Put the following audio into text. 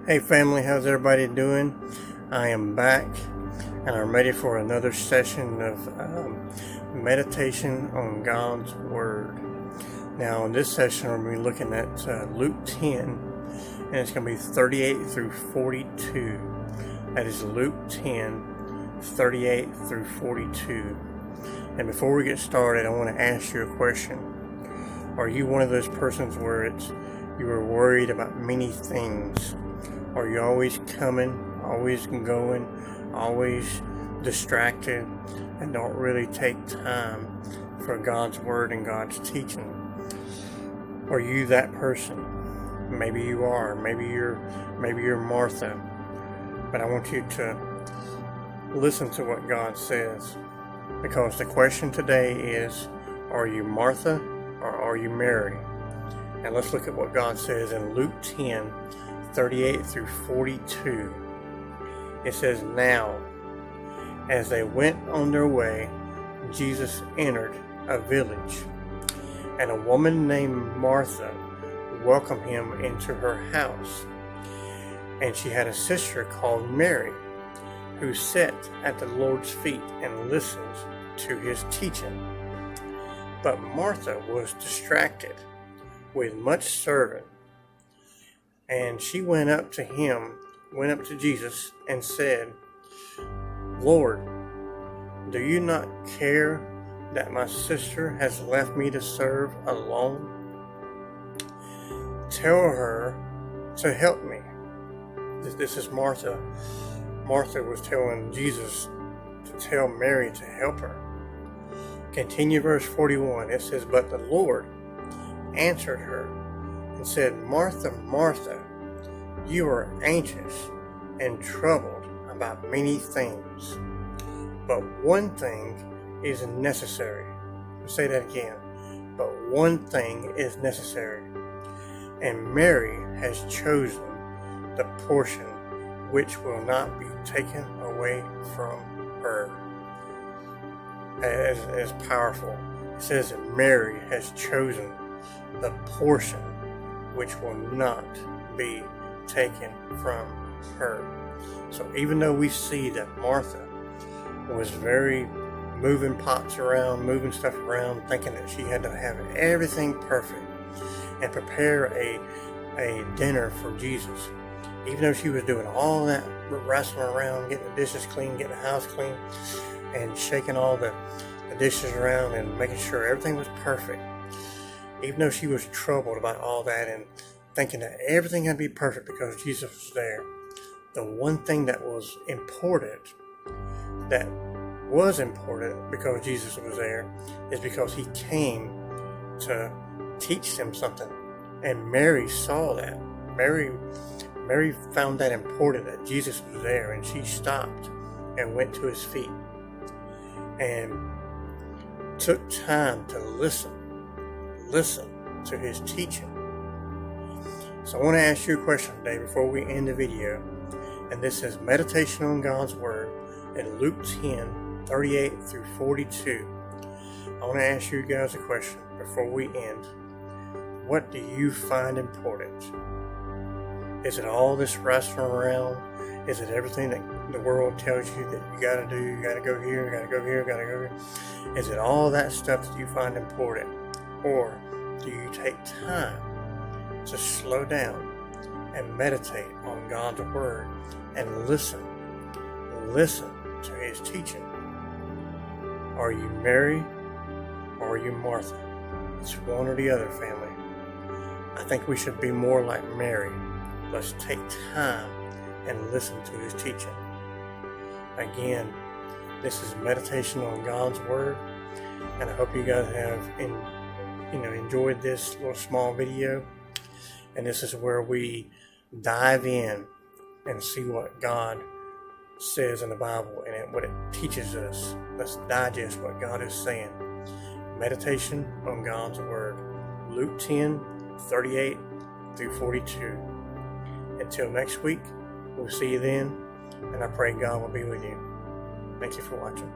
Hey family, how's everybody doing? I am back and I'm ready for another session of meditation on God's Word. Now in this session we're going to be looking at Luke 10 and it's going to be 38 through 42. That is Luke 10, 38 through 42. And before we get started, I want to ask you a question. Are you one of those persons where you are worried about many things? Are you always coming, always going, always distracted, and don't really take time for God's Word and God's teaching? Are you that person? Maybe you are. Maybe you're Martha. But I want you to listen to what God says, because the question today is, are you Martha or are you Mary? And let's look at what God says in Luke 10, 38 through 42. It says, "Now, as they went on their way, Jesus entered a village, and a woman named Martha welcomed him into her house. And she had a sister called Mary, who sat at the Lord's feet and listened to his teaching. But Martha was distracted with much serving. And she went up to Jesus and said, 'Lord, do you not care that my sister has left me to serve alone? Tell her to help me.'" This is Martha. Martha was telling Jesus to tell Mary to help her. Continue verse 41. It says, "But the Lord answered her and said, 'Martha, Martha, you are anxious and troubled about many things, but one thing is necessary.'" I'll say that again. "But one thing is necessary, and Mary has chosen the portion which will not be taken away from her." As powerful. It says that Mary has chosen the portion which will not be taken from her. So even though we see that Martha was very moving pots around, moving stuff around, thinking that she had to have everything perfect and prepare a dinner for Jesus, even though she was doing all that wrestling around, getting the dishes clean, getting the house clean, and shaking all the dishes around and making sure everything was perfect, even though she was troubled about all that and thinking that everything had to be perfect because Jesus was there, the one thing that was important because Jesus was there is because he came to teach them something. And Mary saw that. Mary found that important, that Jesus was there, and she stopped and went to his feet and took time to listen to his teaching. So I want to ask you a question today before we end the video, and this is meditation on God's Word in Luke 10, 38 through 42. I want to ask you guys a question before we end. What do you find important? Is it all this wrestling around? Is it everything that the world tells you that you got to do? You got to go here, you got to go here, you got to go here. Is it all that stuff that you find important? Or do you take time to slow down and meditate on God's Word and listen to his teaching? Are you Mary or are you Martha? It's one or the other, family. I think we should be more like Mary. Let's take time and listen to his teaching. Again, this is meditation on God's Word, and I hope you guys have enjoyed this little small video. And this is where we dive in and see what God says in the Bible and what it teaches us. Let's digest what God is saying. Meditation on God's Word. Luke 10, 38 through 42. Until next week, we'll see you then, and I pray God will be with you. Thank you for watching.